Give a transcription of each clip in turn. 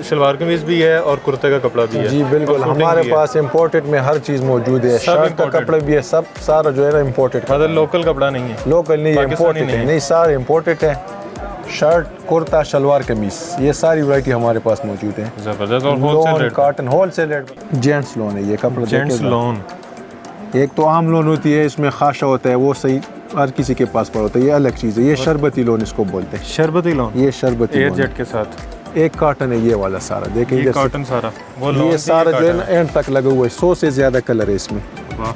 शलवार कमीज भी है और कुर्ते का कपड़ा भी है। जी बिल्कुल, हमारे पास इम्पोर्टेड में हर चीज़ मौजूद है। शर्ट का कपड़ा भी है, सब सारा जो है ना इम्पोर्टेड। मतलब लोकल कपड़ा नहीं है? लोकल नहीं है, इम्पोर्टेड है। नहीं, सारे इम्पोर्टेड है। शर्ट, कुर्ता, शलवार कमीज, ये सारी वैरायटी हमारे पास मौजूद है। जबरदस्त। और wholesale rate? Cotton wholesale rate. Gents loan है ये कपड़ा। जेंट्स लोन, एक तो आम लोन होती है, इसमें खाशा होता है, वो सही हर किसी के पास पर होता है, ये अलग चीज़ है। ये शरबती लोन इसको बोलते हैं। शरबती लोन? ये शरबती एयर जेट के साथ। एक कॉटन है ये वाला सारा, देखें ये कॉटन सारा, वो ये सारा जो है ना एंड तक लगा हुआ है। 100 से ज़्यादा कलर है इसमें। वाह,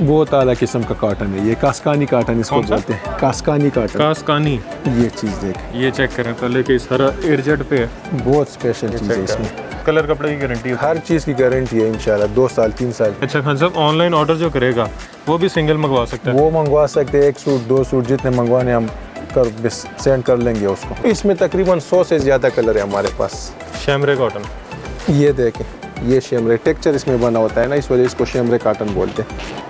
बहुत आला किस्म का कॉटन है ये। कास्कानी कॉटन इसको बोलते हैं। कास्कानी कॉटन। कास्कानी। ये चीज़ देख, ये चेक करें पहले कि सारा एयर जेट पे है। बहुत स्पेशल चीज़ है इसमें। कलर कपड़े की गारंटी है? हर चीज़ की गारंटी है इंशाल्लाह, 2 साल 3 साल। अच्छा खान साहब, ऑनलाइन ऑर्डर जो करेगा वो भी सिंगल मंगवा सकता है? वो मंगवा सकते हैं, 1 सूट 2 सूट जितने मंगवाने हम कर सेंड कर लेंगे उसको। इसमें तकरीबन 100 से ज़्यादा कलर है हमारे पास। शैमरे कॉटन, ये देखें, ये शैमरे टेक्सचर इसमें बना होता है ना, इस वजह इसको शैमरे कॉटन बोलते हैं।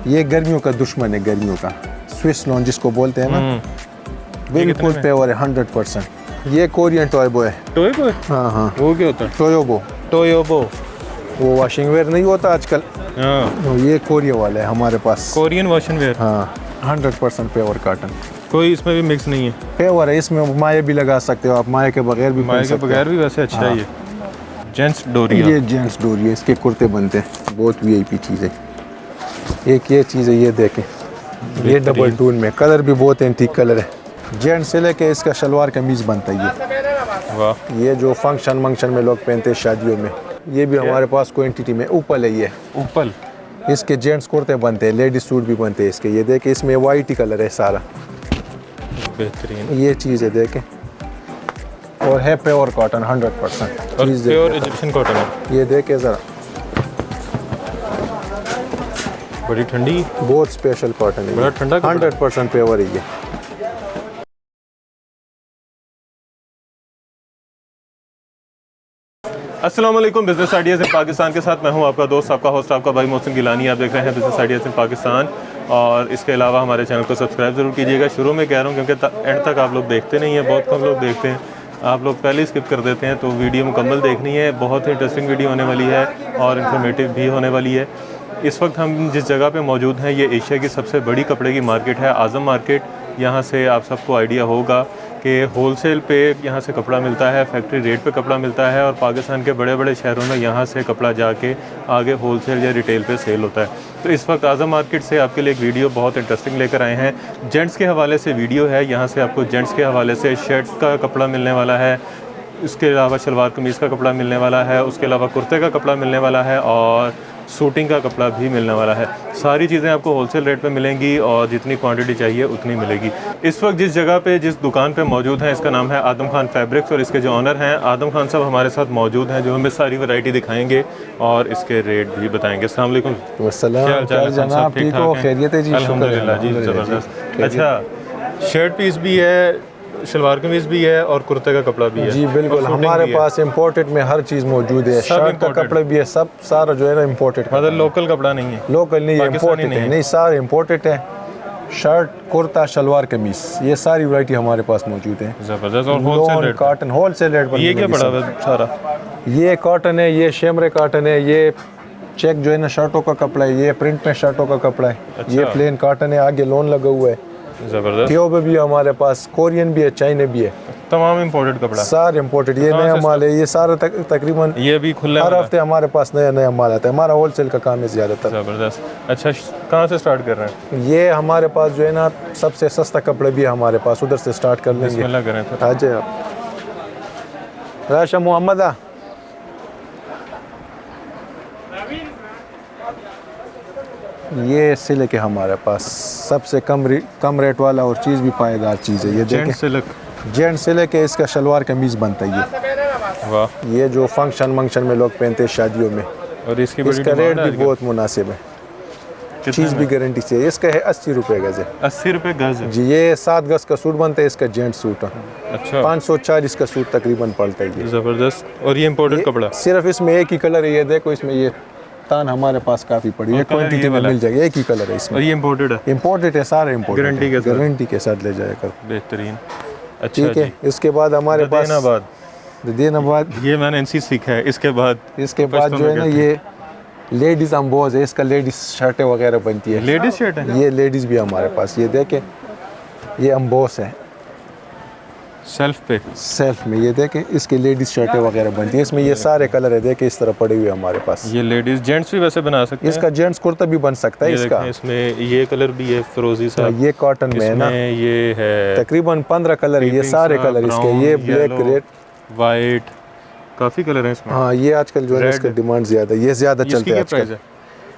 ये गर्मियों का दुश्मन है, गर्मियों का स्विस लॉन जिसको बोलते हैं ना, बिल्कुल प्योर है 100%। ये कोरियन टोयोबो है। टोयोबो? हाँ हाँ, वो क्या होता है? टोयोबो। टोयोबो वो वॉशिंग वेयर नहीं होता आजकल, हाँ, ये कोरिया वाला है हमारे पास। Korean washing where? हाँ, 100% प्योर कॉटन। कोई इसमें भी मिक्स नहीं है? प्योर है, इसमें माये भी लगा सकते हो आप, माये के बगैर भी। माये के बगैर भी वैसे अच्छा है ये। जेंट्स डोरिया, ये जेंट्स डोरिया, इसके कुर्ते बनते हैं, बहुत वीआईपी चीज़ है। एक ये चीज़ है, ये देखें, ये डबल टून में कलर भी बहुत एंटीक कलर है। जेंट्स से लेके इसका शलवार कमीज बनता है ये। वाह, ये जो फंक्शन में लोग पहनते हैं शादियों में, ये भी हमारे पास क्वांटिटी में। ऊपर है ये ऊपर, इसके जेंट्स कुर्ते बनते हैं, लेडीज सूट भी बनते हैं इसके। ये देखें, इसमें वाइट ही कलर है सारा। बेहतरीन ये चीज़ है देखें, और है प्योर कॉटन 100%। और प्योर इजिप्शियन कॉटन है। ये देखें ज़रा, बड़ी ठंडी, बहुत स्पेशल कॉटन है, बड़ा ठंडा, 100% प्योर है ये। अस्सलाम वालेकुम, बिजनेस आइडियाज़ इन पाकिस्तान के साथ मैं हूं आपका दोस्त, आपका होस्ट, आपका भाई मोहसिन गिलानी। आप देख रहे हैं बिजनेस आइडियाज़ इन पाकिस्तान। और इसके अलावा हमारे चैनल को सब्सक्राइब ज़रूर कीजिएगा। शुरू में कह रहा हूं क्योंकि एंड तक आप लोग देखते नहीं हैं, बहुत कम लोग देखते हैं। आप लोग पहले ही स्किप कर देते हैं, तो वीडियो मुकम्मल देखनी है। बहुत ही इंटरेस्टिंग वीडियो होने वाली है और इन्फॉर्मेटिव भी होने वाली है। इस वक्त हम जिस जगह पे मौजूद हैं, ये एशिया की सबसे बड़ी कपड़े की मार्केट है, आज़म मार्केट। यहाँ से आप सबको आइडिया होगा कि होलसेल पे यहाँ से कपड़ा मिलता है, फैक्ट्री रेट पे कपड़ा मिलता है, और पाकिस्तान के बड़े बड़े शहरों में यहाँ से कपड़ा जाके आगे होलसेल या रिटेल पे सेल होता है। तो इस वक्त आज़म मार्केट से आपके लिए एक वीडियो बहुत इंटरेस्टिंग लेकर आए हैं। जेंट्स के हवाले से वीडियो है, यहाँ से आपको जेंट्स के हवाले से शर्ट का कपड़ा मिलने वाला है, इसके अलावा शलवार कमीज़ का कपड़ा मिलने वाला है, उसके अलावा कुर्ते का कपड़ा मिलने वाला है, और सूटिंग का कपड़ा भी मिलने वाला है। सारी चीज़ें आपको होलसेल रेट पे मिलेंगी और जितनी क्वांटिटी चाहिए उतनी मिलेगी। इस वक्त जिस जगह पे, जिस दुकान पे मौजूद हैं, इसका नाम है आदम खान फैब्रिक्स, और इसके जो ऑनर हैं आदम खान साहब हमारे साथ मौजूद हैं, जो हमें सारी वैरायटी दिखाएंगे और इसके रेट भी बताएंगे। अस्सलाम वालेकुम। जनाब, ठीक हो? खैरियत है जी? अल्हम्दुलिल्लाह जी, ज़बरदस्त। अच्छा, शर्ट पीस भी है, शलवार कमीज़ भी है और कुर्ते का कपड़ा भी है? जी बिल्कुल, हमारे पास इम्पोर्टेड में हर चीज़ मौजूद है। शर्ट का कपड़ा भी है, सब सारा जो है ना इम्पोर्टेड। मतलब लोकल कपड़ा नहीं है? लोकल नहीं है, इम्पोर्टेड है। नहीं, सारे इम्पोर्टेड है। शर्ट, कुर्ता, शलवार कमीज, ये सारी वैरायटी हमारे पास मौजूद है। ज़बरदस्त। और wholesale rate? Cotton wholesale rate पर। ये क्या पड़ा हुआ सारा? ये कॉटन है, ये शेमरे कॉटन है, ये चेक जो है ना शर्टों का कपड़ा है, ये प्रिंट में शर्टों का कपड़ा है। अच्छा। ये प्लेन कॉटन है, आगे लोन लगा हुआ है। ज़बरदस्त। ट्यूब भी है हमारे पास, कोरियन भी है, चाइना भी है, तमाम इम्पोर्टेड कपड़ा, सारे इम्पोर्टेड। ये नया माल है, ये सारा तकरीबन ये भी खुला हर हफ्ते हमारे पास नया माल आता है। हमारा होलसेल का काम है ज़्यादातर। ज़बरदस्त। अच्छा, कहाँ से स्टार्ट कर रहे हैं? ये हमारे पास जो है ना सबसे सस्ता कपड़ा भी है हमारे पास, उधर से स्टार्ट कर लेंगे। बिस्मिल्लाह करें तो। आ जाए आप। राशा मोहम्मद ये सिल्क है हमारे पास, सबसे कम रेट वाला और चीज़ भी पायेदार चीज़ है। ये जेंट सिल्क है, इसका शलवार कमीज़ बनता है ये। वाह। ये जो फंक्शन में लोग पहनते हैं शादियों में, और इसका रेट भी बहुत मुनासिब है, चीज़ भी गारंटी से। इसका है 80 रुपये गज़ है। 80 रुपये गज़ जी। ये 7 गज़ का सूट बनता है, इसका जेंट सूट है। अच्छा, 540 का सूट तकरीबन पड़ता है ये। ज़बरदस्त। और ये इम्पोर्टेड कपड़ा? सिर्फ इसमें एक ही कलर है, ये देखो, इसमें ये तान हमारे पास काफ़ी पड़ी है, क्वांटिटी में मिल जाएगी, एक ही कलर है इसमें। और ये इम्पोर्टेड है? इम्पोर्टेड है, सारे इम्पोर्टेड, गारंटी के साथ ले जाएगा। बेहतरीन। अच्छा, ठीक है। इसके बाद हमारे पास देना बाद ये मैंने इनसे सीखा है। इसके बाद जो है ना ये लेडीज अम्बोज है, इसका लेडीज शर्टें वगैरह बनती है। लेडीज शर्ट है, ये लेडीज भी हमारे पास, ये देखें ये अम्बोस है सेल्फ में, ये देखें इसकी लेडीज शर्टें वगैरह बनती है। इसमें ये सारे कलर है, देखें इस तरह पड़े हुए हमारे पास। ये लेडीज जेंट्स भी वैसे बना सकते हैं। इसका जेंट्स कुर्ता भी बन सकता है। इसका इसमें ये कलर भी है फिरोजी सा, ये कॉटन में है ना, ये है तकरीबन 15 कलर है, ये सारे कलर इसके, ये ब्लैक रेड वाइट काफी कलर है इसमें। हाँ ये आजकल जो है इसका डिमांड ज्यादा, ये ज्यादा चलता है आजकल।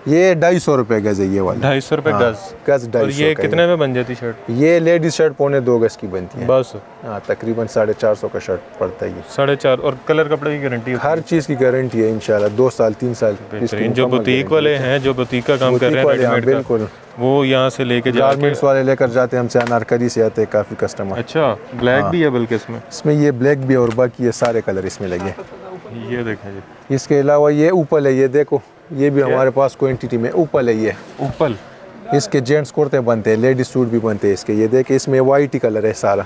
ये 250 रुपए गज है ये वाला, 250 रुपए गज। 250। और ये कितने में बन जाती शर्ट? ये लेडीज शर्ट 2.25 गज की बनती है बस। हाँ तकरीबन 450 का शर्ट पड़ता है ये। 4.5। और कलर कपड़े की गारंटी? हर चीज की गारंटी है इंशाल्लाह, 2 साल 3 साल। जो बुटीक वाले हैं, जो बुटीक का काम कर रहे हैं बिल्कुल, वो यहाँ से लेके गारमेंट्स वाले लेकर जाते हैं हमसे, अनारकली से आते हैं काफी कस्टमर। अच्छा, ब्लैक भी है बल्कि इसमें ये ब्लैक भी है और बाकी ये सारे कलर इसमें लगे। ये देखें जी। इसके अलावा ये ऊपर है, ये देखो ये भी हमारे पास क्वांटिटी में ऊपर है। ये ऊपर इसके जेंट्स कुर्ते बनते हैं, लेडीज सूट भी बनते हैं इसके। ये देखे इसमें वाइट ही कलर है सारा,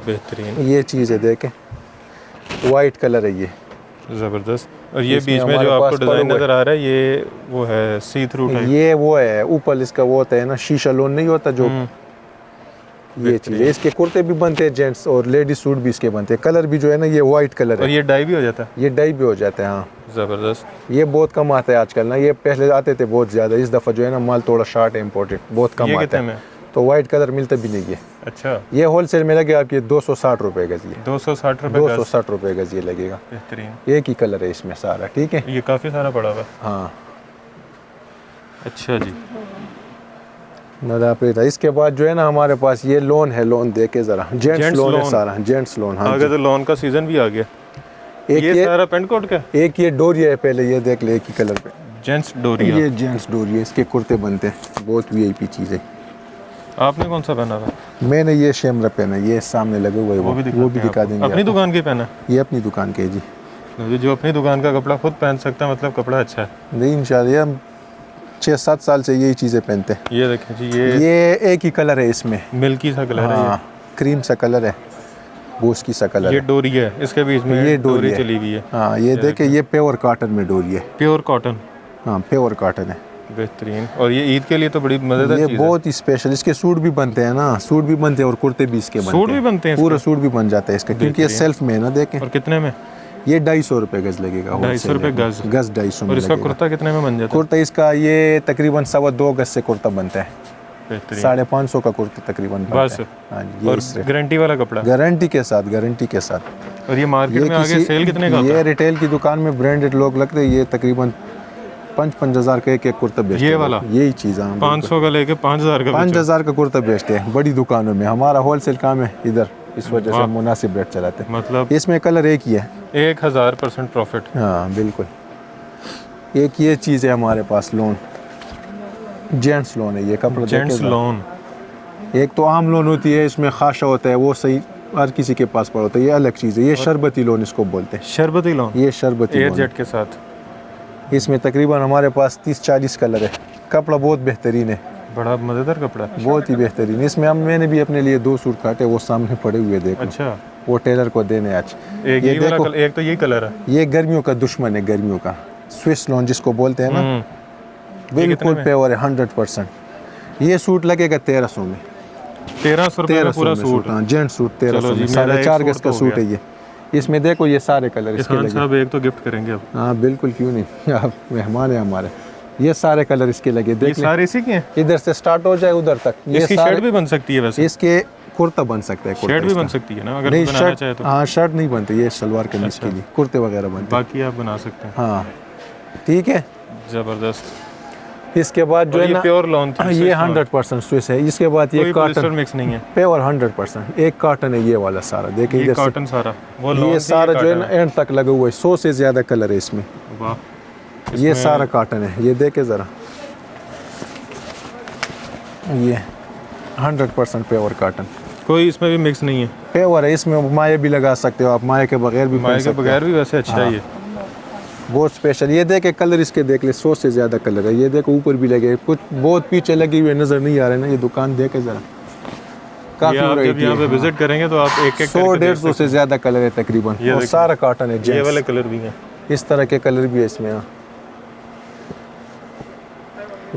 बेहतरीन ये चीज़ है, देखें वाइट कलर है ये, ज़बरदस्त। और ये बीच में जो आपको डिज़ाइन नज़र आ रहा है ये वो है सी थ्रू टाइप, ये वो है ऊपर इसका वो होता है ना शीशा लोन नहीं होता जो, ये चीज़ है। इसके कुर्ते भी बनते हैं जेंट्स और लेडीज सूट भी इसके बनते हैं। कलर भी जो है ना ये वाइट कलर है। और ये डाई भी हो जाता है? ये डाई भी हो जाता है हाँ। ज़बरदस्त। ये बहुत कम आता है आजकल ना, ये पहले आते थे बहुत ज़्यादा, इस दफ़ा जो है ना माल थोड़ा शार्ट है, इम्पोर्टेड बहुत कम आता है, तो वाइट कलर मिलता भी नहीं है। अच्छा, ये होलसेल में लगेगा आपके 260 रुपए गज। ये 260 रुपए गज ये लगेगा। बेहतरीन। एक ही कलर है इसमें सारा, ठीक है। ये काफ़ी सारा पड़ा हुआ। हाँ अच्छा जी। इसके बाद जो है ना हमारे पास ये लोन है, लोन देखे जरा, जेंट्स लोन है सारा, जेंट्स लोन। हाँ आगे तो लोन का सीजन भी आ गया। ये सारा पेंट कोट का, एक ये डोरिया है पहले, ये देख ले एक ही कलर पे, जेंट्स डोरिया। ये जेंट्स डोरिया, इसके कुर्ते बनते हैं, बहुत वीआईपी चीज़ है। आपने कौन सा पहना था? मैंने ये शेमरा पहना, ये सामने लगे हुए वो भी दिखा देंगे। अपनी दुकान के पहना? ये अपनी दुकान के जी। जो अपनी दुकान का कपड़ा खुद पहन सकता है, मतलब कपड़ा अच्छा है। नहीं इंशाल्लाह हम 6-7 साल से यही चीज़ें पहनते हैं। ये देखें जी, ये एक ही कलर है इसमें, मिल्की सा कलर है, क्रीम सा कलर है, गोश्त की सा कलर। ये डोरी है, इसके बीच में ये डोरी चली हुई है। हाँ ये देखे, ये प्योर कॉटन में डोरी है, प्योर कॉटन। हाँ प्योर कॉटन है, बेहतरीन। और ये ईद के लिए तो बड़ी मजेदार ये चीज़ बहुत ही स्पेशल। इसके सूट भी बनते हैं ना, सूट भी बनते हैं और कुर्ते भी इसके बनते हैं। सूट भी बनते हैं, पूरा सूट भी बन जाता है इसका, क्योंकि ये सेल्फ में है ना। देखें और कितने में? ये 250 रुपए गज लगेगा। 250 रुपए गज? 250 में। और इसका कुर्ता कितने में बन जाता है? कुर्ता इसका ये तकरीबन 2.25 गज से कुर्ता बनता है, 550 का कुर्ता तकरीबन बस। हाँ जी। और गारंटी वाला कपड़ा? गारंटी के साथ, गारंटी के साथ। और ये मार्केट में आगे सेल कितने का? ये रिटेल की दुकान में ब्रांडेड लोग लगते हैं, ये तकरीबन 5-5 हज़ार का एक कुर्ता बेचते हैं। ये वाला यही चीज़ है, 500 का लेके 5000 का, 5000 का कुर्ता बेचते हैं बड़ी दुकानों में। हमारा होलसेल काम है इधर, इस वजह से मुनासिब रेट चलाते हैं। मतलब इसमें कलर एक ही है, 1000% प्रॉफिट। हाँ बिल्कुल। एक ये चीज़ है हमारे पास, लोन, जेंट्स लोन है ये कपड़ा। जेंट्स लोन, एक तो आम लोन होती है, इसमें खाशा होता है, वो सही हर किसी के पास पड़ा होता है, ये अलग चीज़ है। ये शरबती लोन इसको बोलते हैं, शरबती लोन। ये शरबती एयर लोन जेट के साथ। इसमें तकरीबन हमारे पास 30-40 कलर है। कपड़ा बहुत बेहतरीन है, बड़ा मज़ेदार कपड़ा है, बहुत ही बेहतरीन। इसमें हम मैंने भी अपने लिए 2 सूट काटे, वो सामने पड़े हुए देखो। अच्छा, वो टेलर को देने आज। एक ये वाला कलर, एक तो ये कलर है। ये गर्मियों का दुश्मन है, गर्मियों का स्विस लोन जिसको बोलते हैं ना, बिल्कुल प्योर है 100%। ये सूट लगेगा 1300 में। 1300 रुपये में पूरा सूट? हाँ जेंट्स सूट 1300 में, 4.5 गज का सूट है ये। इसमें देखो ये सारे कलर इसके लगे। साहब एक तो गिफ्ट करेंगे अब। हाँ बिल्कुल, क्यों नहीं, आप मेहमान है हमारे। ये सारे कलर इसके लगे, देख ये सारे इसी के हैं? इधर से स्टार्ट हो जाए उधर तक। ये इसकी शर्ट भी बन सकती है वैसे? इसके कुर्ता बन सकता है, शर्ट भी बन सकती है ना अगर नहीं, बनाना चाहे तो? हाँ शर्ट नहीं बनती, ये सलवार कमीज के लिए कुर्ते वगैरह बनते हैं, बाकी आप बना सकते हैं। हाँ ठीक है, जबरदस्त। इसके बाद जो है ना प्योर लॉन थी, ये 100% स्विस है। इसके बाद ये कॉटन मिक्स नहीं है, प्योर 100%। एक कॉटन है ये वाला सारा, देखिए इधर कॉटन सारा, वो ये सारा जो है ना एंड तक लगा हुआ है। 100 से ज्यादा कलर है इसमें। वाह, ये सारा कॉटन है, ये देखे जरा, ये 100% प्योर कॉटन, कोई इसमें भी मिक्स नहीं है, प्योर है। इसमें माया भी लगा सकते हो आप, माया के बगैर भी, माया के बगैर भी वैसे अच्छा है ये, बहुत स्पेशल। ये देखे कलर इसके देख ले, 100 से ज़्यादा कलर है। ये देखो ऊपर भी लगे, कुछ बहुत पीछे लगे हुए नज़र नहीं आ रहे ना, ये दुकान देखे ज़रा, काफी ये आप जब वैरायटी यहाँ पे है। विजिट करेंगे तो आप एक 100-150 से ज्यादा कलर है तकरीबन, ये और देखिए। सारा कॉटन है ये जेंट्स। वाले कलर भी हैं। इस तरह के कलर भी है इसमें। हाँ,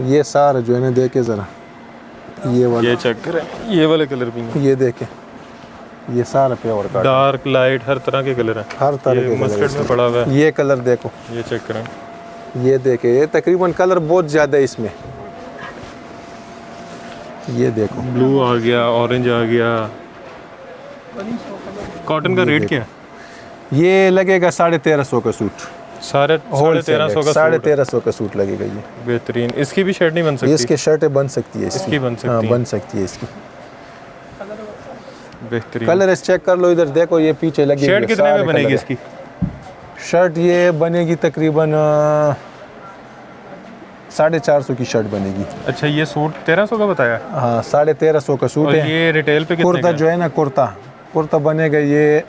ये सारा जो है ना, देखे जरा, ये वाला, ये चेक करें, ये वाले कलर भी हैं। ये देखे, ये सारा प्योर कॉटन, डार्क लाइट हर तरह के कलर हैं। हर तरह ये के कलर मस्टर्ड में इसमें। पड़ा हुआ है। ये कलर देखो, ये चेक करें। ये देखे, ये तकरीबन कलर बहुत ज्यादा है इसमें। ये देखो, ब्लू आ गया, ऑरेंज आ गया। कॉटन का रेट क्या है? ये लगेगा 1350 का सूट, साढ़े 1350 का 1350 का सूट लगेगा ये। बेहतरीन। इसकी भी शर्ट नहीं बन ये सकती? इसकी शर्टें बन सकती है, इसकी बन सकती हाँ, है। बन सकती है इसकी। बेहतरीन। कलर इस चेक कर लो, इधर देखो, ये पीछे लगी शर्ट कितने में बनेगी इसकी? शर्ट ये बनेगी तकरीबन 450 की शर्ट बनेगी। अच्छा, ये सूट 1300 का बताया? हाँ, 1350 का सूट और है। ये रिटेल पे कितने कुर्ता का? जो है ना, कुर्ता बनेगा ये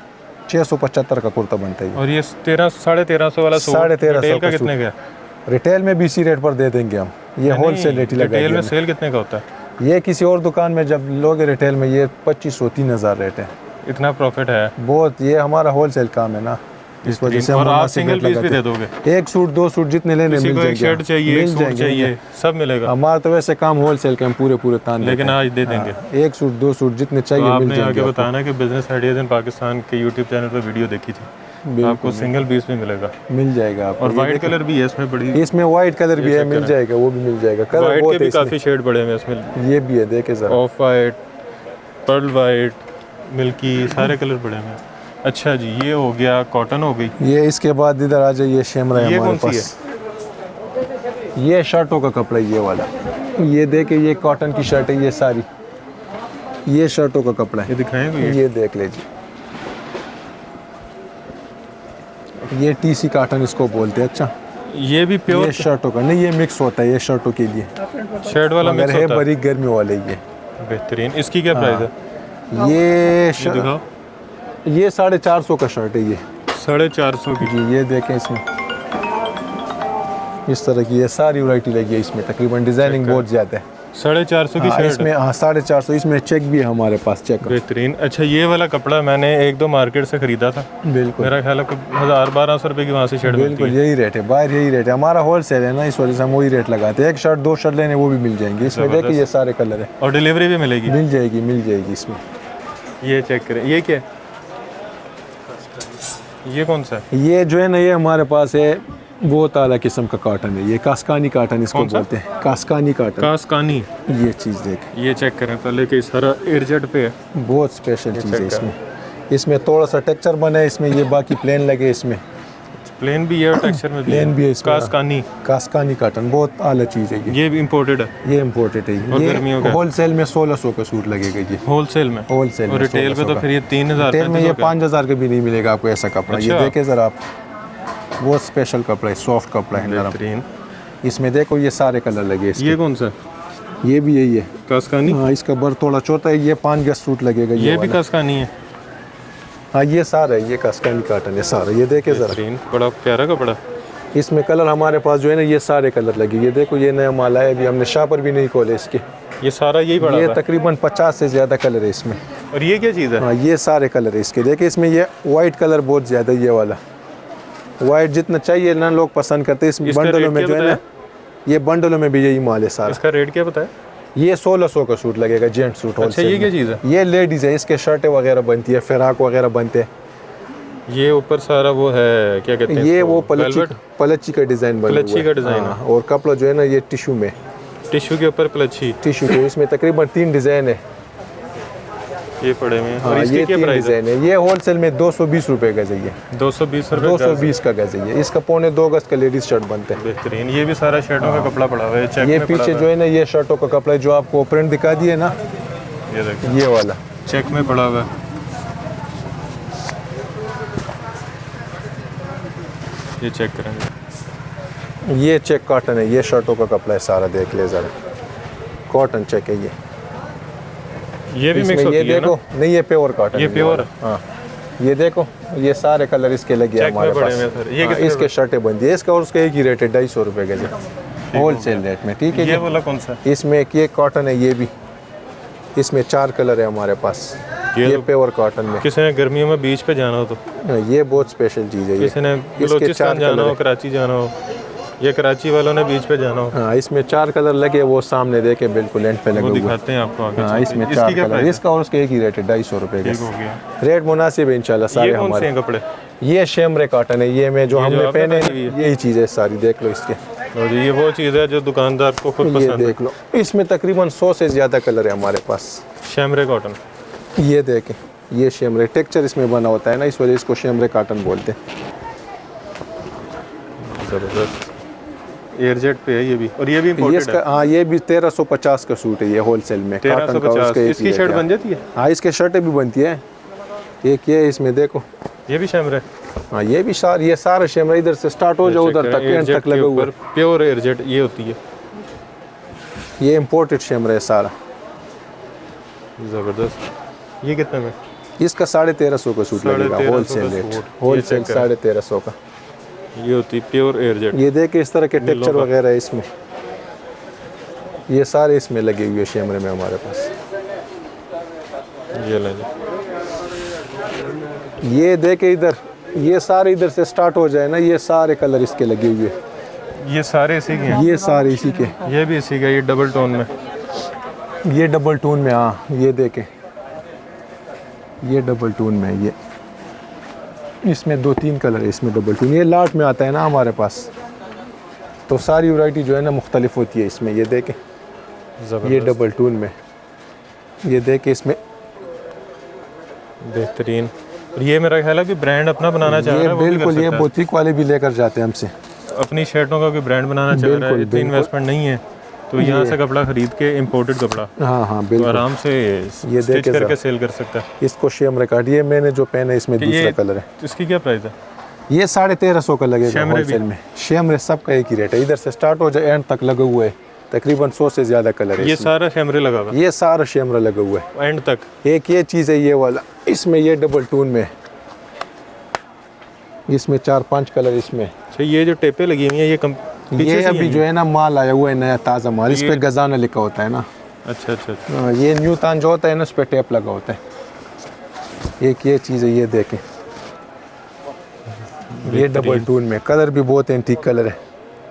675 का कुर्ता बनता है। और ये 1350 वाला सूट 1350 रिटेल का का कितने का? रिटेल में भी इसी रेट पर दे देंगे हम, ये होलसेल रेट ही लगा रिटेल में दिया सेल कितने का होता है? हमने। ये किसी और दुकान में जब लोगे रिटेल में, ये 2500-3000 रेट है। इतना प्रॉफिट है? बहुत, ये हमारा होलसेल काम है ना, इस वजह से हम और आप मुनासिब सिंगल रेट पीस भी लगाते दे हैं। दोगे? एक सूट, दो सूट, जितने लेने किसी मिल को एक जाएंगे। शर्ट चाहिए, एक सूट चाहिए, सब मिलेगा। हमारा तो वैसे काम होलसेल का, हम पूरे तान लेकिन देते हैं। आज दे देंगे। हाँ, एक सूट, दो सूट, जितने तो चाहिए मिल आपने आगे जाएंगे आपको। बताना कि बिजनेस आइडियाज इन पाकिस्तान के यूट्यूब चैनल पर वीडियो देखी थी, आपको सिंगल पीस भी मिलेगा। मिल जाएगा आपको। और वाइट कलर भी है इसमें बड़ी, इसमें वाइट कलर भी है, मिल जाएगा, वो भी मिल जाएगा। कलर वाइट बहुत के है भी काफ़ी शेड बड़े हैं इसमें। इसमें। ये भी है, देखे जरा, of white, pearl white, milky, सारे कलर बड़े हैं। अच्छा जी, ये हो गया, कॉटन हो गई। ये इसके बाद इधर आ जाइए, शेमरा है ये हमारे कौन सी पास। ये शर्टों का कपड़ा है, ये वाला, ये देखे, ये कॉटन की शर्ट है, ये सारी, ये शर्टों का कपड़ा है। ये दिखाएं कोई? ये देख लीजिए, ये टीसी कॉटन इसको बोलते हैं। अच्छा, ये भी प्योर ये शर्टों का नहीं, ये मिक्स होता है, ये शर्टों के लिए शर्ट वाला मगर मिक्स है, होता है। बड़ी गर्मी वाले ये। बेहतरीन। इसकी क्या प्राइस है? ये ये दिखाओ। ये 450 का शर्ट है ये 450 की। जी। ये देखें, इसमें इस तरह की ये सारी वैरायटी लगी है इसमें, तकरीबन डिजाइनिंग बहुत ज़्यादा है। 450 की हाँ, शर्ट इसमें, हाँ, 450। इसमें चेक भी है हमारे पास, चेक। बेहतरीन। अच्छा, ये वाला कपड़ा मैंने एक दो मार्केट से खरीदा था, बिल्कुल मेरा ख्याल है 1000-1200 रुपए की वहाँ से शर्ट मिलती बिल्कुल है। यही रेट है, बाहर यही रेट है। हमारा होलसेल है ना, इस वजह से हम वही रेट लगाते हैं। एक शर्ट, दो शर्ट लेने वो भी मिल जाएंगे इसमें। देखिए, ये सारे कलर है, और डिलीवरी भी मिलेगी? मिल जाएगी इसमें। ये चेक करें, ये क्या है? ये कौन सा है? ये जो है ना, ये हमारे पास है बहुत आला किस्म का कॉटन है, ये कास्कानी कॉटन इसको कौन सा? बोलते हैं, कास्कानी कॉटन। कास्कानी। ये चीज़ देख, ये चेक करें पहले कि सारा एयरजेट पे है। बहुत स्पेशल चीज़ है check इसमें। इसमें थोड़ा सा टेक्सचर बना है इसमें, ये बाकी प्लेन लगे इसमें। प्लेन भी है और टेक्सचर में भी प्लेन भी है इसमें। कास्कानी। कास्कानी कॉटन बहुत आला चीज़ है ये। ये भी इम्पोर्टेड है? ये इम्पोर्टेड है और गर्मियों का? ये होलसेल में 1600 का सूट लगेगा ये, होलसेल में? होलसेल और में रिटेल पे 1600 तो फिर ये 3000 रिटेल में ये 3500 का? 5000 का भी नहीं मिलेगा आपको ऐसा कपड़ा। ये अच्छा। देखे ज़रा आप, बहुत स्पेशल कपड़ा है, सॉफ्ट कपड़ा है, नरम। बेहतरीन। इसमें देखो, ये सारे कलर लगे इसके। ये कौन सा? ये भी यही है, कास्कानी। हाँ, इसका बर थोड़ा छोटा है। ये 5 गज सूट लगेगा ये भी वाला। कास्कानी है? हाँ, ये सारा है, ये कास्कानी कॉटन है सारा। ये देखे ज़रा, बेहतरीन, बड़ा प्यारा कपड़ा। इसमें कलर हमारे पास जो है ना, ये सारे कलर लगे। ये देखो, ये नया माल है, अभी हमने शापर भी नहीं खोले इसके। ये सारा यही पड़ा ये हुआ है? तकरीबन 50 से ज़्यादा कलर है इसमें। और ये क्या चीज़ है? हाँ, ये सारे कलर है इसके। देखिए, इसमें ये वाइट कलर बहुत ज़्यादा, ये वाला वाइट जितना चाहिए ना लोग पसंद करते हैं। इस इसका बंडलों रेट में क्या जो है ना, ये बंडलों में भी यही माल है सारा। इसका रेट क्या बताया? ये 1600 का सूट लगेगा, जेंट सूट। अच्छा, wholesale ये क्या में। चीज़ है? ये लेडीज़ है, इसके शर्टें वगैरह बनती है, फिराक वगैरह बनते हैं। ये ऊपर सारा वो है, क्या कहते हैं ये इसको? वो Velvet? पलच्ची का डिज़ाइन बना पलच्छी हुआ है। का डिज़ाइन है। हाँ, और कपड़ा जो है ना, ये टिश्यू में, टिश्यू के ऊपर प्लच्छी। टिश्यू के। इसमें तकरीबन 3 डिज़ाइन है। ये पड़े हुए हैं। और हाँ, इसकी ये क्या 3 प्राइस है? डिज़ाइन है। ये होलसेल में 220 रुपये गज है। ये 220 रुपये? 220 का गज है। ये इसका 2.25 गज का लेडीज़ शर्ट बनते हैं। बेहतरीन। ये भी सारा शर्टों का कपड़ा पड़ा हुआ है, चेक ये में पड़ा पीछे हुआ जो है ना, ये शर्टों का कपड़ा है, जो आपको प्रिंट दिखा दिए ना, है। ये देखो, ये वाला चेक में पड़ा हुआ है। ये चेक करेंगे। ये चेक कॉटन है, ये शर्टों का कपड़ा है सारा। देख ले ज़रा, कॉटन चेक है ये। ये भी मिक्स इसमें होती ये है ना? देखो, नहीं, ये प्योर कॉटन ये है प्योर वाला। हाँ, ये देखो, ये सारे कलर इसके लगे हैं चेक में हमारे पड़े पास। हुए हैं सर। ये हाँ, कितने इसके शर्टें बनती है। इसका और उसका एक ही रेट है, 250 रुपये गज, होलसेल रेट में। ठीक है ये जी। वाला कौन सा? इसमें एक ये कॉटन है, ये भी इसमें 4 कलर है हमारे पास। ये ये तो प्योर कॉटन में। किसी ने गर्मियों में बीच पे जाना हो तो ये बहुत स्पेशल चीज़ है। किसी ने इसके बलोचिस्तान 4 जाना कलर हो, है। कराची जाना हो, या कराची वालों ने बीच पे जाना हो, हाँ, इसमें 4 कलर लगे, वो सामने देखे बिल्कुल एंड पे लगे वो हुए। दिखाते हैं आपको आगे। हाँ, इसमें इसकी 4 क्या कलर, प्राइस है? इसका और उसका एक ही रेट है, 250 रुपये ठीक का। हो गया। रेट मुनासिब है इंशाल्लाह सारे ये कौन से हमारे। हैं कपड़े? ये शेमरे कॉटन है, ये में जो ये जो हमने आपने पहने पहनी हुई है। यही चीज़ है सारी, देख लो इसके। और ये वो चीज़ है जो दुकानदार को खुद ये पसंद है। देख लो, इसमें तकरीबन 100 से ज़्यादा कलर है हमारे पास। शैमरे कॉटन। ये देखें, ये शेमरे टेक्सचर इसमें बना होता है ना, इस वजह इसको शेमरे कॉटन बोलते हैं। ज़बरदस्त एयरजेट पे है ये भी, और ये भी ये इम्पोर्टेड इसका है। हाँ, ये भी 1350 का सूट है, ये होलसेल में कॉटन का। 1350। उसका एक इसकी ही शर्ट रेट है। बन जाती है? हाँ, इसके शर्टें भी बनती है। एक ये इसमें देखो। ये भी शैमरे। हाँ, ये भी ये सारा शेमरा इधर से स्टार्ट हो जाए उधर तक एंड तक लगा हुआ है। प्योर एयरजेट ये होती है। ये इम्पोर्टेड शेमरा है सारा। ज़बरदस्त। ये कितने में? इसका 1350 का सूट लगेगा, 1350 होलसेल का रेट। सूट। होलसेल ये चेक करें। 1350 का। ये होती है प्योर एयरजेट। ये देखे इस तरह के टेक्सचर का। वगैरह है इसमें, ये सारे इसमें लगे हुए शेमरे में हमारे पास। ये ले लो। ये देखे इधर, ये सारे इधर से स्टार्ट हो जाए ना, ये सारे कलर इसके लगे हुए। ये सारे इसी के हैं। ये सारे इसी के। ये भी इसी का, ये डबल टोन में। ये डबल टोन में, हाँ ये देखें, ये डबल टोन में है। ये इसमें 2-3 कलर है इसमें डबल टोन। ये लाट में आता है ना हमारे पास, तो सारी वैरायटी जो है ना मुख्तलिफ होती है इसमें। ये देखें, ये डबल टोन में, ये देखें इसमें बेहतरीन। और ये मेरा ख्याल है कि ब्रांड अपना बनाना चाह रहा ये है, वो भी कर बिल्कुल, ये सकता है। बुटीक वाले भी लेकर जाते हैं हमसे। अपनी शर्टों का कोई ब्रांड बनाना चाह रहा है, बिल्कुल, इतनी बिल्कुल। इन्वेस्टमेंट नहीं है, तो यहाँ से कपड़ा खरीद के इम्पोर्टेड कपड़ा हाँ हाँ तो बिल्कुल। आराम से ये स्टिच देखे करके जरा। सेल कर सकता है। इसको शेमरे काट, ये मैंने जो पहना है इसमें दूसरा ये कलर है। इसकी क्या प्राइस है? ये 1350 का लगेगा शेमरे होलसेल में। शेमरे सबका एक ही रेट है, इधर से स्टार्ट हो जाए एंड तक लगे हुए है। तकरीबन 100 से ज़्यादा कलर है ये इसमें। सारा शैमरे लगा हुआ ये सारा शेमरा लगा हुआ है एंड तक। एक ये चीज़ है, ये वाला इसमें, ये डबल टोन में, इसमें 4-5 कलर इसमें। अच्छा, ये जो टेपें लगी हुई हैं ये ये अभी जो है ना माल आया हुआ है नया ताज़ा माल, इस पे गजाना लिखा होता है ना। अच्छा अच्छा अच्छा। हाँ, ये न्यू तान जो होता है ना, उस पर टेप लगा होता है। एक ये चीज़ है, ये देखें, ये डबल टोन में कलर भी बहुत एंटीक कलर है।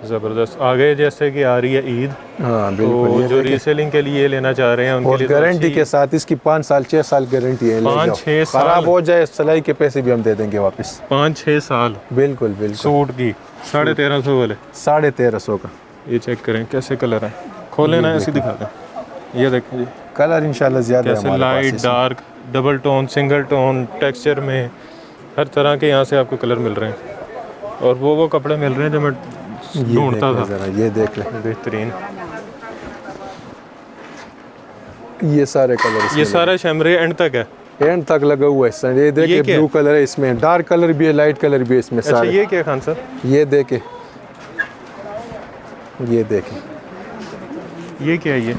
ज़बरदस्त। आगे जैसे कि आ रही है ईद, हाँ तो बिल्कुल, ये जो देखें। रीसेलिंग के लिए लेना चाह रहे हैं उनके और लिए तो गारंटी अच्छी- के साथ इसकी 5 साल 6 साल गारंटी है। ले 5-6 जाओ, साल। खराब हो जाए सिलाई के पैसे भी हम दे देंगे वापस। 5-6 साल बिल्कुल बिल्कुल। सूट की 1350 वाले। 1350 का ये चेक करें कैसे कलर हैं, खोले ना ऐसे दिखा दें। ये देखें जी कलर इंशाल्लाह ज़्यादा है कैसे हमारे पास लाइट इसमें। Dark double tone single tone texture में हर तरह के यहाँ से आपको कलर मिल रहे हैं, और वो कपड़े मिल रहे हैं जो मैं ये ढूंढता देख था। ले जरा, ये देख ले, बेहतरीन। ये सारे कलर ये सारा शैमरे एंड तक है। एंड तक लगा हुआ है सर। ये देखे, क्या ब्लू कलर है इसमें, डार्क कलर भी है, लाइट कलर भी है इसमें अच्छा, सारे। ये क्या खान सर? ये देखे, ये देखे, ये क्या है?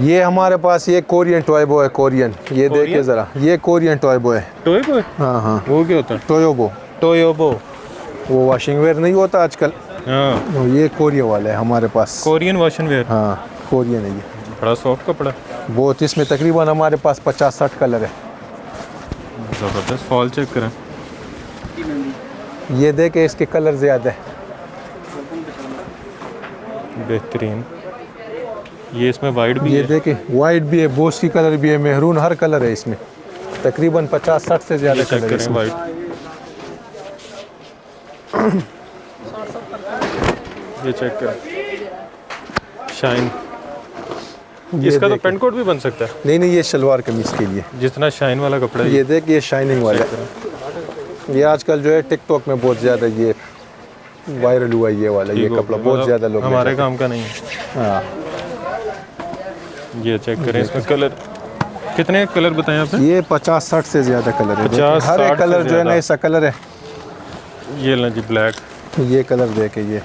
ये हमारे पास ये कोरियन टॉय बॉय है, कोरियन। ये देखे कोरियन? जरा, ये कोरियन टॉय बॉय है। Toy boy? हाँ हाँ, वो क्या होता है? Toyobo, Toyobo. वो वॉशिंग वेयर नहीं होता आजकल, हाँ, ये कोरिया वाला है हमारे पास। Korean washing wear. हाँ कोरियन है ये, बड़ा सॉफ्ट कपड़ा। बहुत। इसमें तकरीबन हमारे पास 50-60 कलर है। ज़बरदस्त। फॉल चेक करें। ये देखे, इसके कलर ज़्यादा है। बेहतरीन। ये इसमें वाइट भी ये है। देखे, वाइट भी है, बोस की कलर भी है, मेहरून, हर कलर है इसमें। तकरीबन 50-60 से ज़्यादा ये चेक कलर है करें इसमें। वाइट। ये चेक करें शाइन। ये इसका तो देखें। पेंट कोट भी बन सकता है नहीं नहीं, ये शलवार कमीज के लिए। जितना शाइन वाला कपड़ा है। ये देख, ये शाइनिंग वाला है। ये आजकल जो है टिकटॉक में बहुत ज़्यादा ये वायरल हुआ है, ये वाला ये ठीक हो कपड़ा गया। बहुत मतलब ज़्यादा लोग हमारे लेते काम का नहीं है। हैं। हाँ, ये चेक करें इसमें कलर कितने कलर बताएं आपने? ये 50-60 से ज़्यादा कलर है। 50-60 हर एक कलर से जो है ना ज़्यादा। ऐसा कलर है। ये लें जी ब्लैक। ये कलर देखे ये,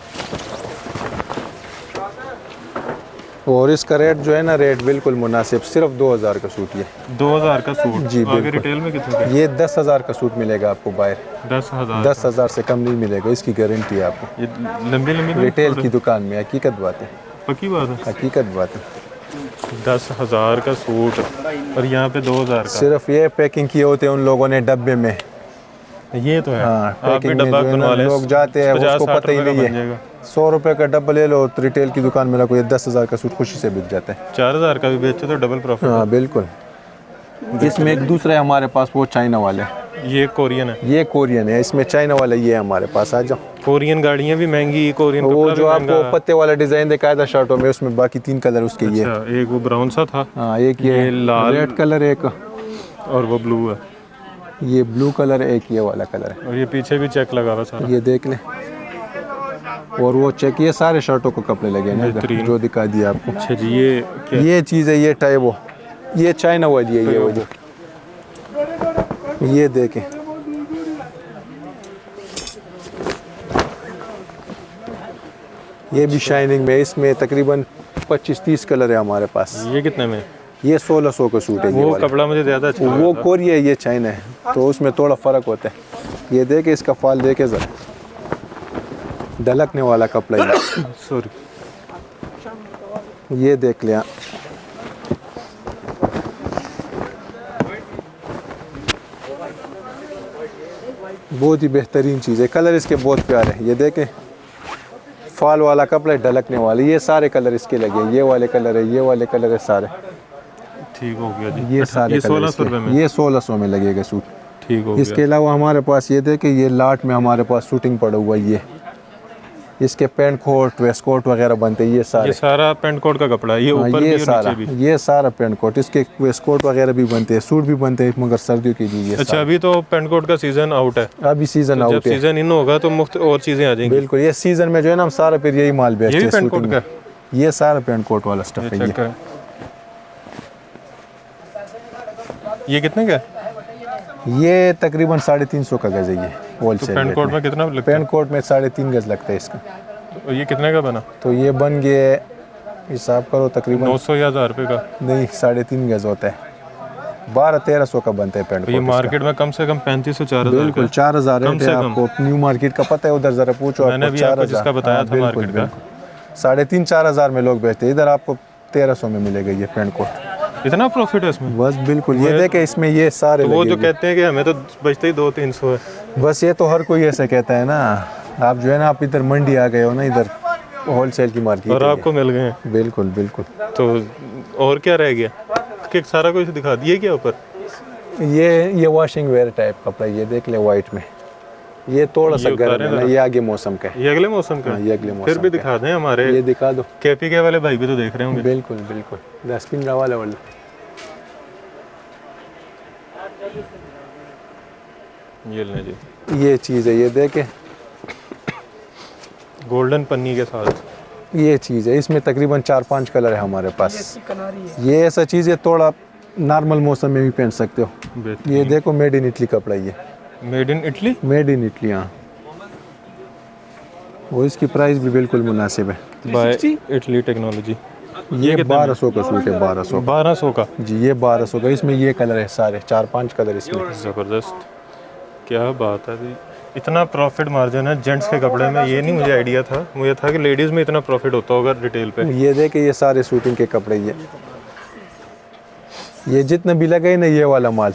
और इसका रेट जो है ना, रेट बिल्कुल मुनासिब, सिर्फ 2000 का सूट ये। 2000 का सूट। जी, आगे बिल्कुल। रिटेल में कितने का? ये 10,000 का सूट मिलेगा आपको बाहर। 10,000। 10,000 से कम नहीं मिलेगा, इसकी गारंटी है आपको। ये लंबी लंबी तो रिटेल की दुकान में, हकीकत बात है, पक्की बात है। हकीकत बात है। 10,000 का सूट और यहाँ पे 2,000 का। सिर्फ ये पैकिंग किए होते हैं उन लोगों ने डब्बे में। ये तो है। हाँ, आप भी पैकिंग में डब्बा जो है ना, बनवा लें, लोग जाते हैं 50-60 उसको पता ही रुपए का नहीं बन है। जाएगा। 100 रुपए का डब्बा ले लो तो रिटेल की दुकान में लगो ये 10,000 का सूट खुशी से बिक जाता है। 4,000 का भी बेचो तो डबल प्रॉफिट। हाँ बिल्कुल। इसमें एक दूसरा है हमारे पास, वो चाइना वाले। ये कोरियन है। ये कोरियन है, इसमें चाइना वाला ये है हमारे पास। आ जाओ। कोरियन गाड़ियाँ भी महंगी, कोरियन वो कपड़ा जो भी आपको महंगा। पत्ते वाला डिजाइन दिखाया था शर्टों में, उसमें बाकी 3 कलर उसके ये। अच्छा, एक वो ब्राउन सा था। हाँ, एक ये लाल रेड कलर, एक और वो ब्लू है, ये ब्लू कलर, एक ये वाला कलर है। और ये पीछे भी चेक लगा हुआ सारा। ये देख लें। और वो चेक, ये सारे शर्टों को कपड़े लगे हैं ना इधर, बेहतरीन। जो दिखा दिया आपको। अच्छा जी, ये क्या? ये चीज़ है, ये टाइप वो, ये चाइना वाली है। ये वाली, ये देखें। ये भी शाइनिंग में, इसमें तकरीबन 25-30 कलर है हमारे पास। ये कितने में? ये 1600 का सूट है। ये वो वाला कपड़ा मुझे ज़्यादा अच्छा लगा वो था। कोरिया है, ये चाइना है, तो उसमें थोड़ा फ़र्क होता है। ये देखे, इसका फाल देखे ज़रा, ढलकने वाला कपड़ा है। सॉरी, ये देख लिया। बहुत ही बेहतरीन चीज़ है, कलर इसके बहुत प्यारे हैं। ये देखें, फॉल वाला कपड़ा है, ढलकने वाले, ये सारे कलर इसके लगे हैं। ये वाले कलर है, ये वाले कलर है सारे। ठीक हो गया जी। ये सारे ये कलर 1600 रुपये में। ये 1600 में लगेगा सूट। ठीक हो इसके गया। अलावा हमारे पास ये देखें, ये लाट में हमारे पास शूटिंग पड़ा हुआ है। ये इसके पैंट कोट, वेस्ट कोट वगैरह बनते हैं ये ये सारे। सारा पेंट कोट का कपड़ा है, ये हाँ, ऊपर भी ये और सारा, नीचे भी। ये सारा पेंट कोट, इसके वेस्ट कोट वगैरह भी बनते हैं, सूट भी बनते हैं, मगर सर्दियों के लिए ये अच्छा, सारा। अभी तो पेंट कोट का सीजन आउट है। अभी सीजन जब आउट है। सीजन इन होगा तो मुफ्त और चीज़ें आ जाएंगी। बिल्कुल, ये सीजन में जो है ना, हम सारा फिर यही माल बेचते ये हैं। भी पेंट शूटिंग कोट में। का? ये सारा पेंट कोट वाला स्टफ है। चेक करें, ये कितने का है? ये तकरीबन 350 का गज है ये तो होलसेल पेंट रेट कोट में। में कितना लगता है? पेंट कोट में 3.5 गज लगता है इसका। तो ये कितने का बना? तो ये बन गए, हिसाब करो, तकरीबन 900 या 1000 रुपये का। नहीं, 3.5 गज होता है। 1200-1300 का बनता है पेंट तो ये कोट। मार्केट में कम से कम 3500-4000 बिल्कुल 4000 कम रेट से है। कम। आपको न्यू मार्केट का पता है, उधर जरा पूछो। मैंने आपको भी आपको 4000 जिसका बताया था बिल्कुल, मार्केट का। बिल्कुल। 3,500-4,000 में लोग बेचते हैं, इधर आपको 1300 में मिलेगा ये पेंट कोट। इतना प्रॉफिट है इसमें? बस बिल्कुल। ये देखे, इसमें ये सारे तो वो लगे जो हुए। कहते हैं कि हमें तो बचते ही 200-300 है। बस ये तो हर कोई ऐसे कहता है ना। आप जो है ना, आप इधर मंडी आ गए हो ना, इधर होलसेल की मार्केट और है आपको मिल गए हैं। ये। बिल्कुल बिल्कुल। तो और क्या रह गया कि सारा कुछ दिखा दिए क्या ऊपर? ये वॉशिंग वेयर टाइप कपड़ा, ये देख ले वाइट में। ये थोड़ा सा ये गर्म उतारे है ना, जरा। ये आगे मौसम का है। ये अगले मौसम का? हाँ, ये अगले मौसम फिर भी का दिखा दें हमारे ये दिखा दो। केपीके वाले भाई भी तो देख रहे होंगे। बिल्कुल बिल्कुल। डस्टबिन वाले वाले ये लें जी, ये चीज़ है, ये देखे, गोल्डन पन्नी के साथ। ये चीज़ है। इसमें तकरीबन 4-5 कलर है हमारे पास। ये ऐसा चीज़ है, थोड़ा नॉर्मल मौसम में भी पहन सकते हो। बेहतरीन। ये देखो, मेड इन इटली कपड़ा, ये made in Italy. Made in Italy. हाँ, वो इसकी प्राइस भी बिल्कुल मुनासिब है। By Italy technology. ये 1200 का सूट है, 1200 का। 1200 का? जी, ये 1200 का। इसमें ये कलर है सारे, 4-5 कलर इसमें। ज़बरदस्त, क्या बात है जी। इतना प्रॉफिट मार्जिन है जेंट्स के कपड़े में, ये नहीं मुझे आइडिया था। मुझे था कि लेडीज़ में इतना प्रॉफिट होता होगा रिटेल पे। ये देखे, ये सारे शूटिंग के कपड़े। ये जितने भी लगे ना, ये वाला माल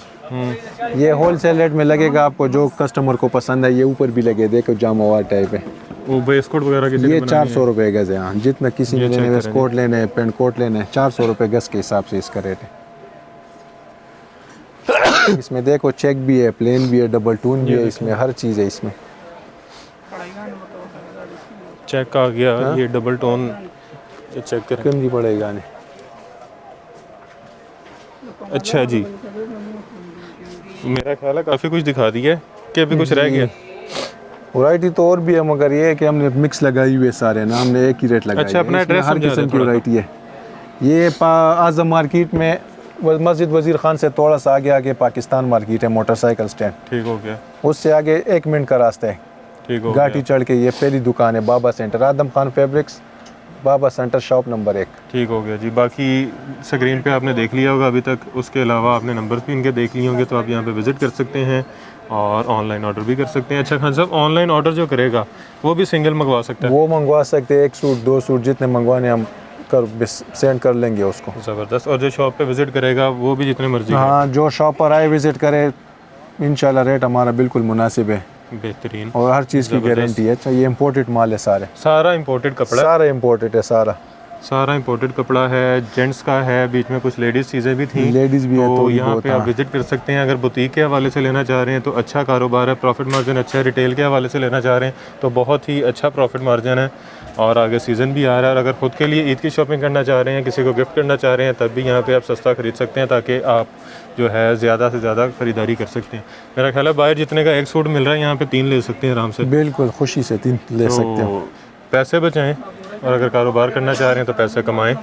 ये होलसेल रेट में लगेगा आपको, जो कस्टमर को पसंद है। ये ऊपर भी लगे, देखो जामावार टाइप है। वो बेस्कोट वगैरह किसी ये ने बनानी 400 रुपये गज है। हाँ, जितना किसी ने ये लेने, check वेस्ट कोट लेने हैं, पेंट कोट लेने हैं, 400 रुपये गज के हिसाब से इसका रेट है। इसमें देखो, चेक भी है, प्लेन भी है, डबल टून भी है, इसमें हर चीज़ है इसमें। चेक आ गया। ये डबल टोन, ये चेक करें। कम नहीं पड़ेगा नहीं। अच्छा जी, मेरा ख्याल है काफ़ी कुछ दिखा दिया है कि अभी कुछ रह गया। वैरायटी तो और भी है, मगर ये है कि हमने मिक्स लगाई हुई है सारे ना, हमने एक ही रेट लगाई अच्छा, है। अपना इसमें एड्रेस हर समझा किस्म दें की थोड़ा। वैरायटी है। ये आज़म मार्केट में, मस्जिद वजीर खान से थोड़ा सा आगे पाकिस्तान मार्केट है, मोटरसाइकिल स्टैंड। ठीक हो गया, उससे आगे 1 मिनट का रास्ता है। ठीक हो घाटी गया, चढ़ के ये पहली दुकान है, बाबा सेंटर, आदम खान फैब्रिक्स, बाबा सेंटर, शॉप नंबर 1। ठीक हो गया जी। बाकी स्क्रीन पे आपने देख लिया होगा अभी तक, उसके अलावा आपने नंबर्स भी इनके देख लिए होंगे, तो आप यहाँ पे विज़िट कर सकते हैं और ऑनलाइन ऑर्डर भी कर सकते हैं। अच्छा खान साहब, ऑनलाइन ऑर्डर जो करेगा वो भी सिंगल मंगवा सकता है? वो मंगवा सकते हैं, 1 सूट 2 सूट जितने मंगवाने हम कर सेंड कर लेंगे उसको। ज़बरदस्त। और जो शॉप पे विज़िट करेगा वो भी जितने मर्जी हाँ, जो शॉप पर आए विज़िट करे, इंशाल्लाह रेट हमारा बिल्कुल मुनासिब है बेहतरीन, और हर चीज़ की गारंटी है। अच्छा, ये इम्पोर्टेड माल है, सारा इम्पोर्टेड कपड़ा, सारा इम्पोर्टेड है, सारा इम्पोर्टेड कपड़ा है, जेंट्स का है, बीच में कुछ लेडीज़ चीज़ें भी थी, लेडीज़ भी है तो यहाँ बहुत, पे आप विज़िट कर सकते हैं। अगर बुटीक के हवाले से लेना चाह रहे हैं तो अच्छा कारोबार है, प्रॉफिट मार्जिन अच्छा है। रिटेल के हवाले से लेना चाह रहे हैं तो बहुत ही अच्छा प्रॉफिट मार्जिन है, और आगे सीज़न भी आ रहा है। और अगर ख़ुद के लिए ईद की शॉपिंग करना चाह रहे हैं, किसी को गिफ्ट करना चाह रहे हैं, तब भी यहाँ पे आप सस्ता ख़रीद सकते हैं, ताकि आप जो है ज़्यादा से ज़्यादा ख़रीदारी कर सकते हैं। मेरा ख्याल है बाहर जितने का एक सूट मिल रहा है यहाँ पे 3 ले सकते हैं आराम से, बिल्कुल खुशी से 3 ले सकते हैं। तो पैसे बचाएं, और अगर कारोबार करना चाह रहे हैं तो पैसे कमाएं।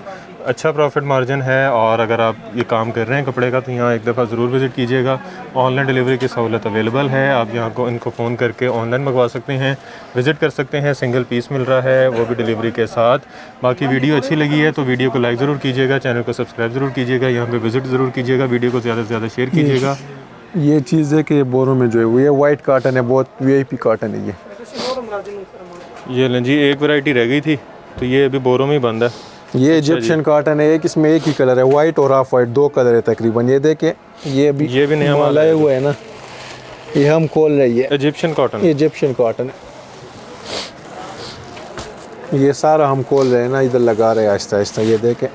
अच्छा प्रॉफिट मार्जिन है, और अगर आप ये काम कर रहे हैं कपड़े का तो यहाँ एक दफ़ा ज़रूर विज़िट कीजिएगा। ऑनलाइन डिलीवरी की सहूलत अवेलेबल है, आप यहाँ को इनको फ़ोन करके ऑनलाइन मंगवा सकते हैं, विज़िट कर सकते हैं। सिंगल पीस मिल रहा है, वो भी डिलीवरी के साथ। बाकी वीडियो अच्छी लगी है तो वीडियो को लाइक ज़रूर कीजिएगा, चैनल को सब्सक्राइब ज़रूर कीजिएगा, यहाँ पर विज़िट ज़रूर कीजिएगा, वीडियो को ज़्यादा से ज़्यादा शेयर कीजिएगा। ये चीज़ है कि बोरों में जो है वो ये वाइट कॉटन है, बहुत VIP कॉटन है ये लें जी, एक वैरायटी रह गई थी तो ये अभी बोरों में ही बंद है। ये इजिप्शियन कॉटन है, एक इसमें एक ही कलर है, वाइट और हाफ वाइट, 2 कलर है तकरीबन। ये देखे, ये भी नया माल लाए हुए है ना, ये हम खोल रहे हैं। इजिप्शियन कॉटन, इजिप्शियन कॉटन है, ये सारा हम खोल रहे हैं ना, इधर लगा रहे हैं आहिस्ता आहिस्ता। ये देखे,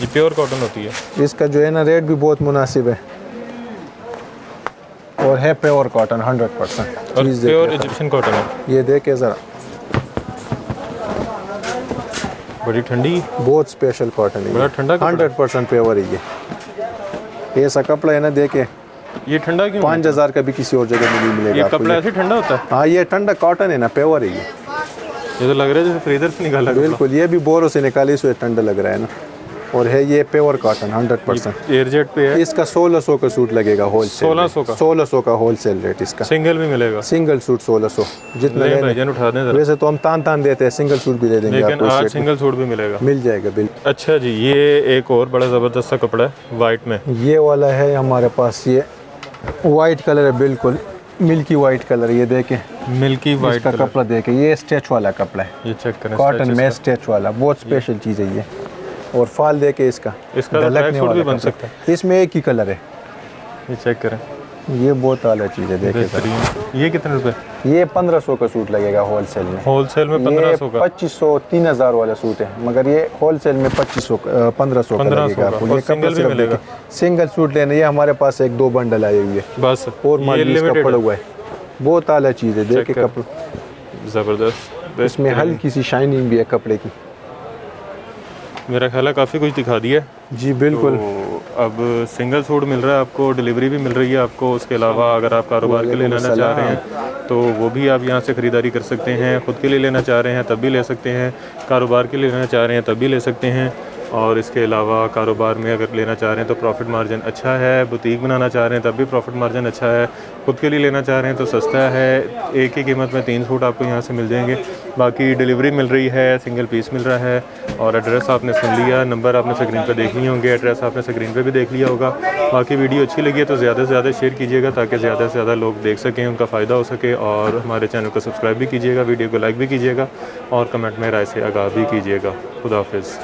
ये प्योर कॉटन होती है, इसका जो है ना रेट भी बहुत मुनासिब है, और है प्योर कॉटन 100%। और प्योर इजिप्शियन कॉटन है। ये देखे ज़रा, बड़ी ठंडी, बहुत स्पेशल कॉटन है, बड़ा ठंडा कपड़ा। 100% प्योर है ये ऐसा कपड़ा है ना, देखे ये ठंडा क्यों? 5000 का भी किसी और जगह में नहीं मिलेगा ये आपको। कपड़ा ऐसे ठंडा होता है? हाँ, ये ठंडा कॉटन है ना, प्योर है ये तो लग रहा है जैसे फ्रीजर से निकाला कपड़ा। बिल्कुल, ये भी बोरों से निकाली, इसलिए ठंडा लग रहा है ना, और है ये प्योर कॉटन 100%। एयरजेट पे है। इसका 1600 का सूट लगेगा होलसेल। 1600 का होलसेल रेट इसका। सिंगल भी मिलेगा? सिंगल सूट 1600 जितना ले भाईजान उठा दें जरा। वैसे तो हम तान देते हैं, सिंगल सूट भी दे देंगे लेकिन आपको, आज सिंगल सूट भी मिलेगा? मिल जाएगा बिल्कुल। अच्छा जी, ये एक और बड़ा ज़बरदस्त सा कपड़ा है वाइट में, ये वाला है हमारे पास, ये वाइट कलर है, बिल्कुल मिल्की वाइट कलर। ये देखें, मिल्की वाइट का कपड़ा देखें, ये स्टेच वाला कपड़ा है, ये चेक करें, कॉटन में स्टेच वाला, बहुत स्पेशल चीज़ है ये। और फाल देके इसका तो ट्रैक सूट भी बन सकता है। इसमें एक ही कलर है, ये चेक करें, ये बहुत आला चीज़ है। देखिए ये कितने रुपए? ये 1500 का सूट लगेगा होलसेल में। होलसेल में 1500 का? 2500 3000 वाला सूट है, मगर ये होलसेल में 1500 का लगेगा आपको। ये सिंगल भी मिलेगा? सिंगल सूट लेना, ये हमारे पास 1-2 बंडल आए हुए हैं बस, और माल इसका पड़ा हुआ है। बहुत आला चीज़ है, देखिए कपड़ा ज़बरदस्त, इसमें हल्की सी शाइनिंग भी है कपड़े की। मेरा ख्याल है काफ़ी कुछ दिखा दिया जी बिल्कुल। तो अब सिंगल सूट मिल रहा है आपको, डिलीवरी भी मिल रही है आपको। उसके अलावा अगर आप कारोबार के लिए लेना चाह रहे हैं तो वो भी आप यहाँ से ख़रीदारी कर सकते हैं। ख़ुद के लिए लेना चाह रहे हैं तब भी ले सकते हैं, कारोबार के लिए लेना चाह रहे हैं तब भी ले सकते हैं। और इसके अलावा कारोबार में अगर लेना चाह रहे हैं तो प्रॉफिट मार्जिन अच्छा है, बुटीक बनाना चाह रहे हैं तब भी प्रॉफिट मार्जिन अच्छा है, खुद के लिए लेना चाह रहे हैं तो सस्ता है। एक ही कीमत में 3 सूट आपको यहाँ से मिल जाएंगे। बाकी डिलीवरी मिल रही है, सिंगल पीस मिल रहा है। और एड्रेस आपने सुन लिया, नंबर आपने स्क्रीन पर देख लिए होंगे, एड्रेस आपने स्क्रीन पर भी देख लिया होगा। बाकी वीडियो अच्छी लगी है तो ज़्यादा से ज़्यादा शेयर कीजिएगा ताकि ज़्यादा से ज़्यादा लोग देख सकें, उनका फ़ायदा हो सके। और हमारे चैनल को सब्सक्राइब भी कीजिएगा, वीडियो को लाइक भी कीजिएगा और कमेंट में राय से आगाह भी कीजिएगा। खुदा हाफिज़।